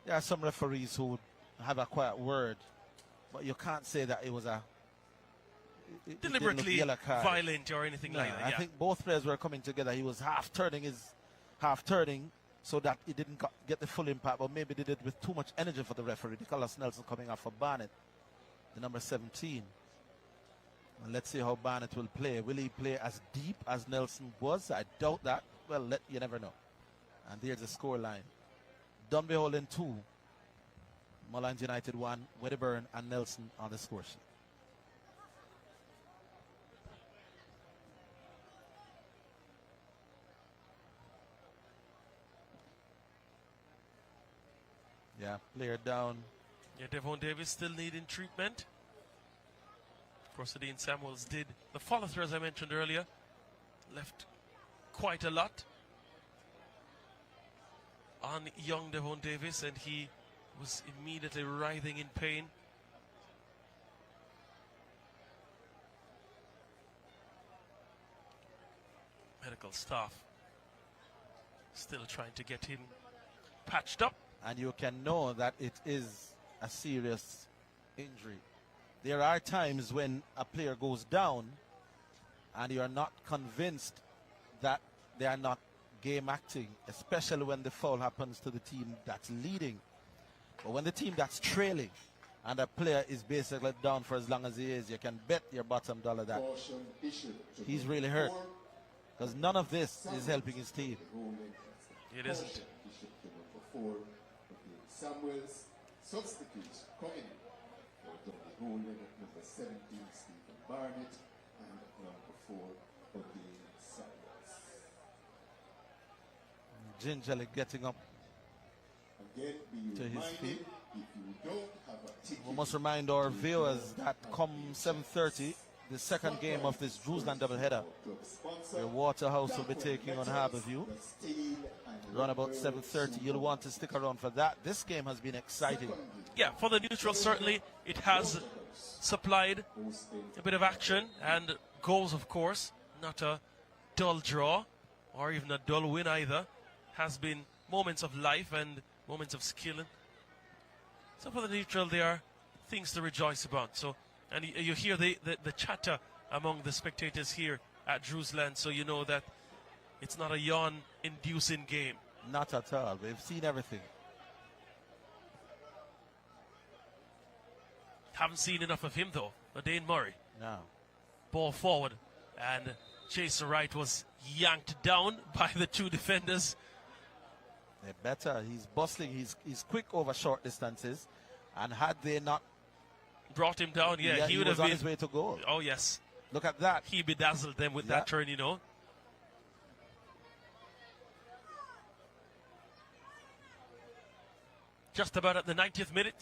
There are some referees who have a quiet word, but you can't say that it was a deliberately violent or anything like that. Yeah. I think both players were coming together. He was half turning so that he didn't get the full impact, but maybe did it with too much energy for the referee. Nicholas Nelson coming off for Barnett, the number 17. And let's see how Barnett will play. Will he play as deep as Nelson was? I doubt that. Well, you never know. And there's the score line. Dunbenholden 2, Molynes United 1, Wedderburn and Nelson on the score sheet. Yeah, player down. Yeah, Devon Davis still needing treatment. Of course, Dean Samuels did the follow-through, as I mentioned earlier. Left quite a lot on young Devon Davis, and he was immediately writhing in pain. Medical staff still trying to get him patched up. And you can know that it is a serious injury. There are times when a player goes down and you are not convinced that they are not game acting, especially when the foul happens to the team that's leading. But when the team that's trailing and a player is basically down for as long as he is, you can bet your bottom dollar that he's really hurt, because none of this is helping his team. It isn't. Samuels substitute coming for Dunbenholden at number 17, Stephen Barnett, and number 4, Odin Samuels. Gingerly getting up Again, to his feet. If you don't have a ticket, We must remind our viewers that come 7:30, the second game of this Jerusalem doubleheader, where Waterhouse will be taking on Harborview. Around about 7:30, you'll want to stick around for that. This game has been exciting. Yeah, for the neutral, certainly it has supplied a bit of action and goals, of course. Not a dull draw or even a dull win either. Has been moments of life and moments of skill. So for the neutral, there are things to rejoice about. So, and you hear the chatter among the spectators here at Jerusalem, so you know that it's not a yawn-inducing game. Not at all. We've seen everything. Haven't seen enough of him, though. Dane Murray. No. Ball forward. And Chaser Wright was yanked down by the two defenders. They're better. He's bustling. He's quick over short distances. And had they not brought him down, yeah he would have been on his way to goal. Oh, yes. Look at that. He bedazzled them with that turn, you know. Just about at the 90th minute.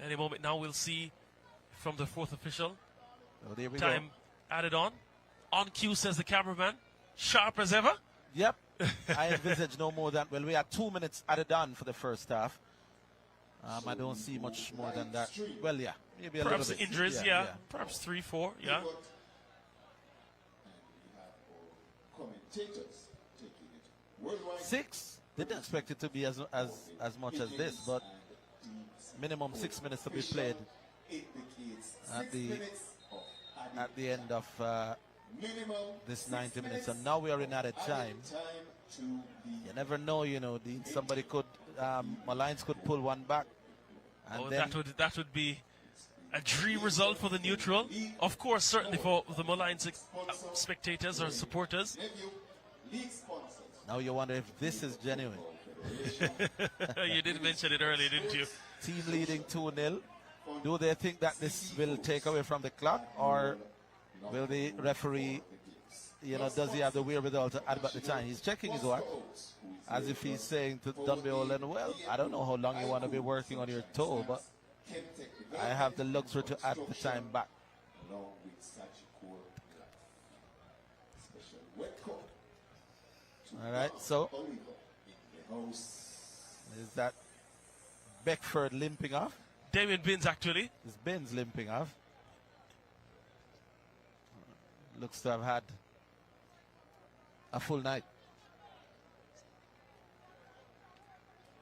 Any moment now we'll see from the fourth official. Oh, there we Time go. added on. On cue, says the cameraman. Sharp as ever. Yep. I envisage no more than, well, we had 2 minutes added on for the first half. I don't see much more than that. Well, yeah. Maybe a perhaps little bit. Injuries, yeah. Perhaps 3, 4, yeah. Six. Didn't expect it to be as much as this, but minimum 6 minutes to be played at the end of this 90 minutes. And now we are in added time. You never know, you know, somebody could, Molynes could pull one back. And then that would be a dream result for the neutral. Of course, certainly for the Molynes spectators or supporters. Now you wonder if this is genuine. You did mention it earlier, didn't you? Team leading 2-0. Do they think that this will take away from the clock, or will the referee, you know, does he have the wherewithal to add back the time? He's checking his watch as if he's saying to Dunbenholden, well, I don't know how long you want to be working on your toe, but I have the luxury to add the time back. All right, so is that Beckford limping off? Damien Binns, actually. Is Binns limping off? Looks to have had a full night.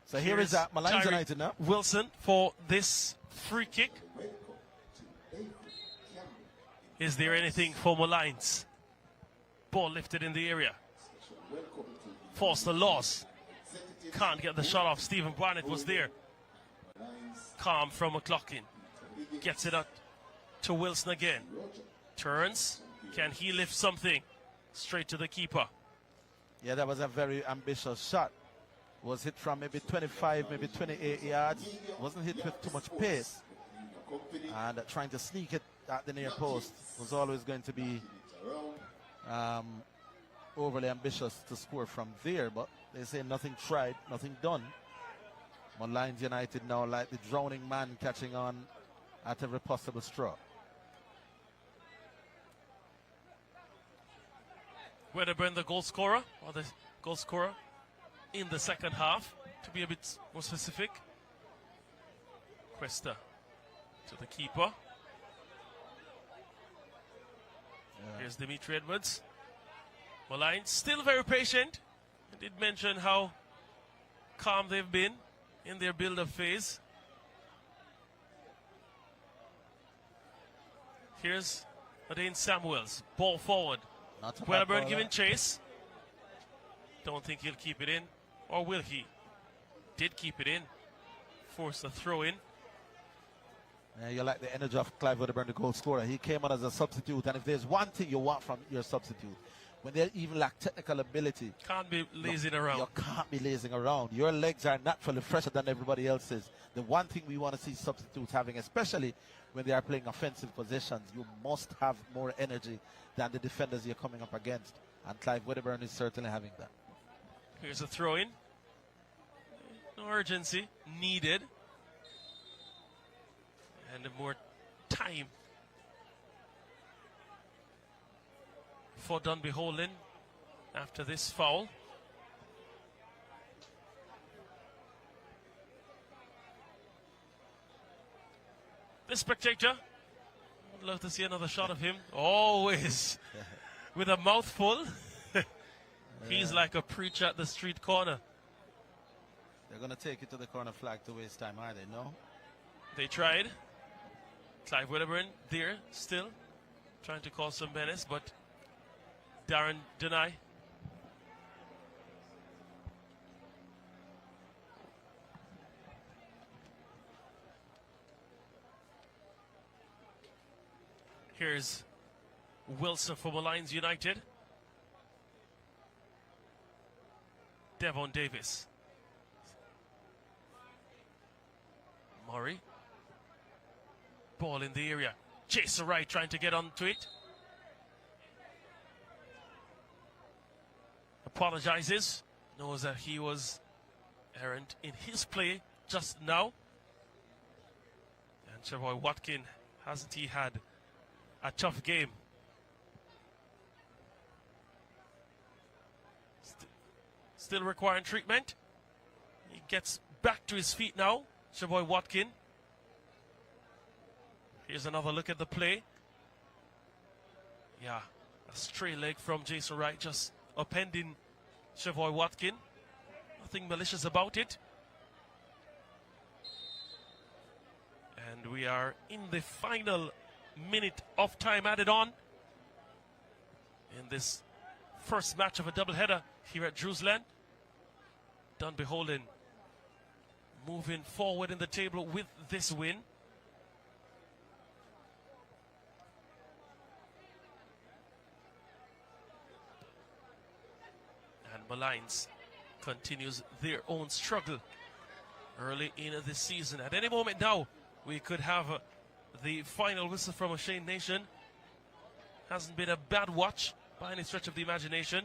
So here is that Molynes United now. Wilson for this free kick. Is there anything for Molynes? Ball lifted in the area. Forced the loss. Can't get the shot off. Stephen Barnett was there. Calm from McLaughlin. Gets it up to Wilson again. Turns. Can he lift something? Straight to the keeper. Yeah, that was a very ambitious shot. Was hit from maybe 25, maybe 28 yards. Wasn't hit with too much pace. And trying to sneak it at the near post was always going to be overly ambitious to score from there. But they say nothing tried, nothing done. Molynes United now like the drowning man catching on at every possible straw. Wedderburn the goal scorer, or the goal scorer in the second half, to be a bit more specific. Cuesta to the keeper. Here's Dimitri Edwards. Molynes still very patient. I did mention how calm they've been in their build-up phase. Here's Adane Samuels. Ball forward. Wedderburn giving chase. Don't think he'll keep it in. Or will he? Did keep it in. Forced a throw in. Yeah, you like the energy of Clive Wedderburn, the goal scorer. He came on as a substitute, and if there's one thing you want from your substitute, when they even lack technical ability, can't be lazing around. You can't be lazing around. Your legs are naturally fresher than everybody else's. The one thing we want to see substitutes having, especially when they are playing offensive possessions, you must have more energy than the defenders you're coming up against. And Clive Wedderburn is certainly having that. Here's a throw in. No urgency needed. And more time for Dunbenholden after this foul. This spectator, I'd love to see another shot of him. Always with a mouthful. He's like a preacher at the street corner. They're going to take it to the corner flag to waste time, are they? No? They tried. Clive Wedderburn there still trying to cause some menace, but Darren deny. Here's Wilson for Molynes United. Devon Davis. Murray. Ball in the area. Jason Wright trying to get onto it. Apologizes. Knows that he was errant in his play just now. And Chavoy Watkin, hasn't he had a tough game? Still requiring treatment. He gets back to his feet now. Chavoy Watkin. Here's another look at the play. Yeah, a stray leg from Jason Wright, just upending Chavoy Watkin. Nothing malicious about it. And we are in the final minute of time added on in this first match of a doubleheader here at Jerusalem. Dunbenholden moving forward in the table with this win. And Molynes continues their own struggle early in the season. At any moment now, we could have the final whistle from a Shane Nation. Hasn't been a bad watch by any stretch of the imagination.